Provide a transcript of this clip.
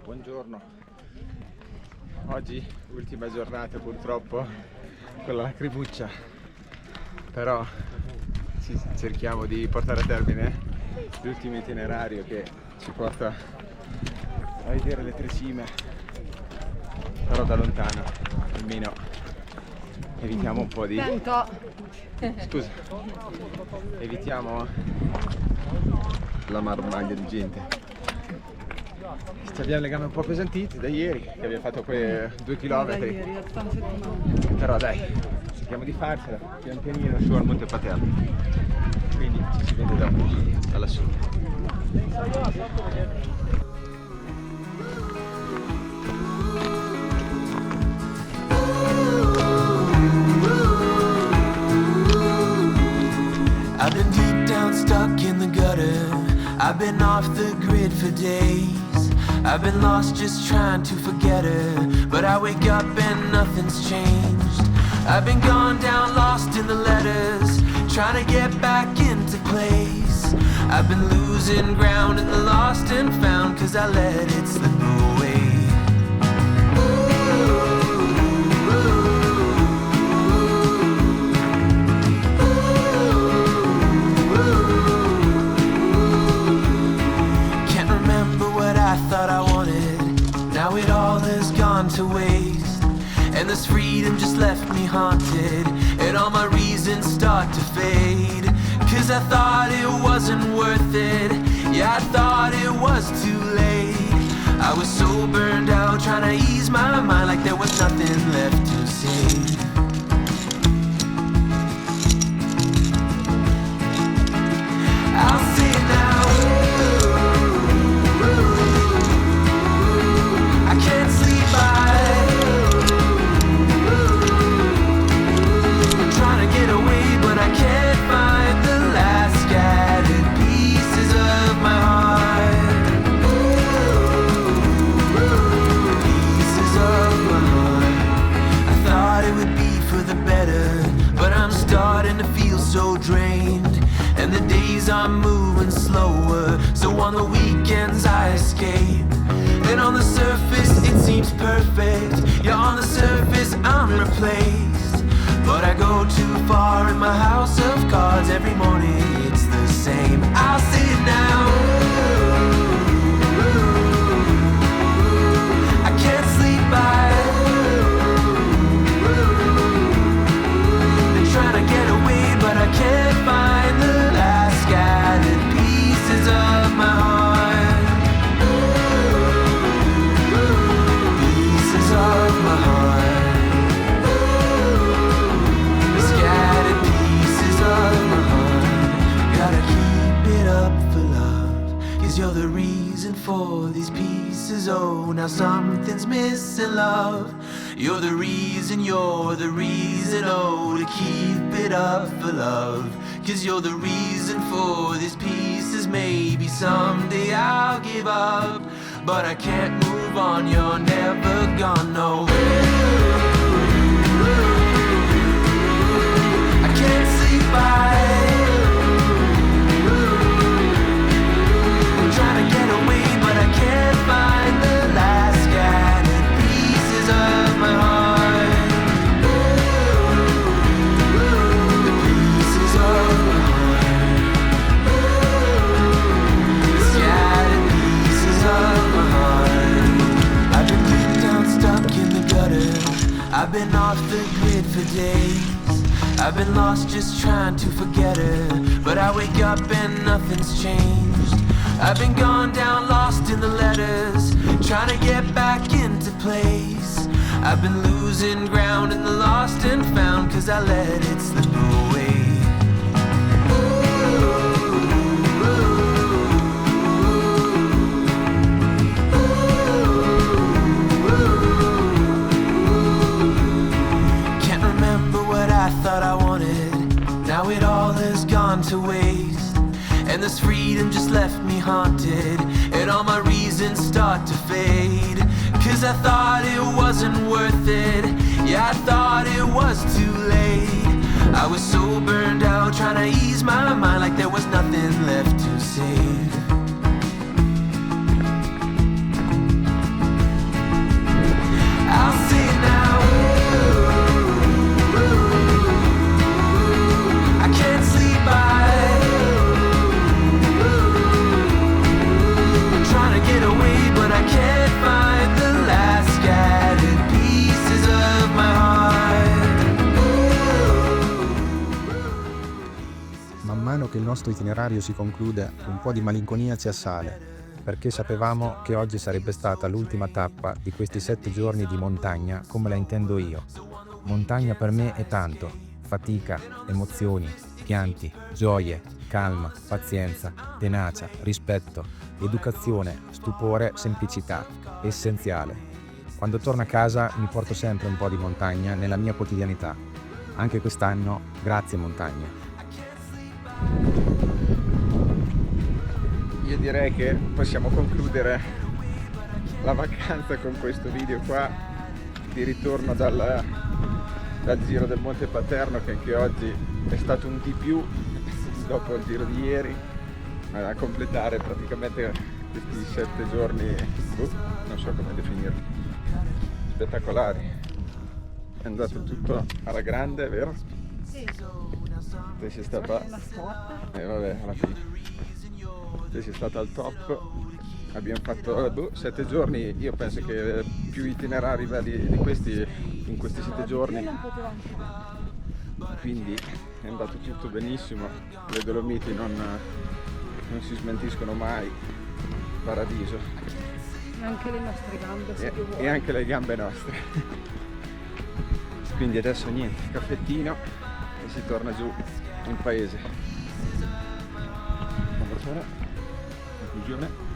Buongiorno, oggi ultima giornata purtroppo con la lacrimuccia, però cerchiamo di portare a termine l'ultimo itinerario che ci porta a vedere le 3 cime, però da lontano, almeno evitiamo un po' di... Scusa, evitiamo la marmaglia di gente. Abbiamo le gambe un po' pesantite da ieri, che abbiamo fatto quei 2 chilometri. Però dai, cerchiamo di farcela, pian pianino su al Monte Paterno. Quindi ci si vede dopo, da lassù. I've been deep down stuck in the gutter. I've been off the grid for days. I've been lost just trying to forget her, but I wake up and nothing's changed. I've been gone down lost in the letters, trying to get back into place. I've been losing ground in the lost and found, 'cause I let it slip away. To waste, and this freedom just left me haunted, and all my reasons start to fade, 'cause I thought it wasn't worth it, yeah, I thought it was too late. I was so burned out trying to ease my mind like there was nothing left to say. I'll say it now, I can't sleep. Get away, but I can't find the last scattered pieces of my heart. Pieces of my heart. I thought it would be for the better, but I'm starting to feel so drained, and the days are moving slower, so on the weekends I escape. And on the surface it seems perfect, yeah, on the surface I'm replaced, but I go too far in my house of cards. Every morning it's the same. I'll say it now, I can't sleep by. Been trying to get away, but I can't find the last scattered pieces of my heart. Pieces of my heart. You're the reason for these pieces, oh, now something's missing, love. You're the reason, oh, to keep it up for love. 'Cause you're the reason for these pieces. Maybe someday I'll give up, but I can't move on, you're never gone, no. I can't sleep by. Trying to get away, but I can't find the last scattered pieces of my heart. The pieces of my heart. The scattered pieces of my heart. I've been deep down stuck in the gutter. I've been off the grid for days. I've been lost just trying to forget her, but I wake up and nothing's changed. I've been gone down lost in the letters, trying to get back into place. I've been losing ground in the lost and found, 'cause I let it slip away. Can't remember what I thought I wanted, now it all has gone to waste. And this freedom just left me haunted, and all my reasons start to fade. 'Cause I thought it wasn't worth it, yeah, I thought it was too late. I was so burned out trying to ease my mind like there was nothing left to save. che il nostro itinerario si conclude, un po' di malinconia ci assale, perché sapevamo che oggi sarebbe stata l'ultima tappa di questi 7 giorni di montagna come la intendo io. Montagna per me è tanto: fatica, emozioni, pianti, gioie, calma, pazienza, tenacia, rispetto, educazione, stupore, semplicità, essenziale. Quando torno a casa mi porto sempre un po' di montagna nella mia quotidianità. Anche quest'anno, grazie montagna. Io direi che possiamo concludere la vacanza con questo video qua di ritorno dal giro del Monte Paterno, che anche oggi è stato un di più dopo il giro di ieri, a completare praticamente questi 7 giorni, non so come definirli, spettacolari. È andato tutto alla grande, vero? Sì. Te sei stata... vabbè, alla fine. Te sei stata al top. Abbiamo fatto 7 giorni, io penso che più itinerari belli di questi in questi 7 giorni. Quindi è andato tutto benissimo, le Dolomiti non si smentiscono mai, paradiso. Anche le nostre gambe, se tu vuoi. E anche le gambe nostre. Quindi adesso niente, caffettino e si torna giù in paese. Conclusione.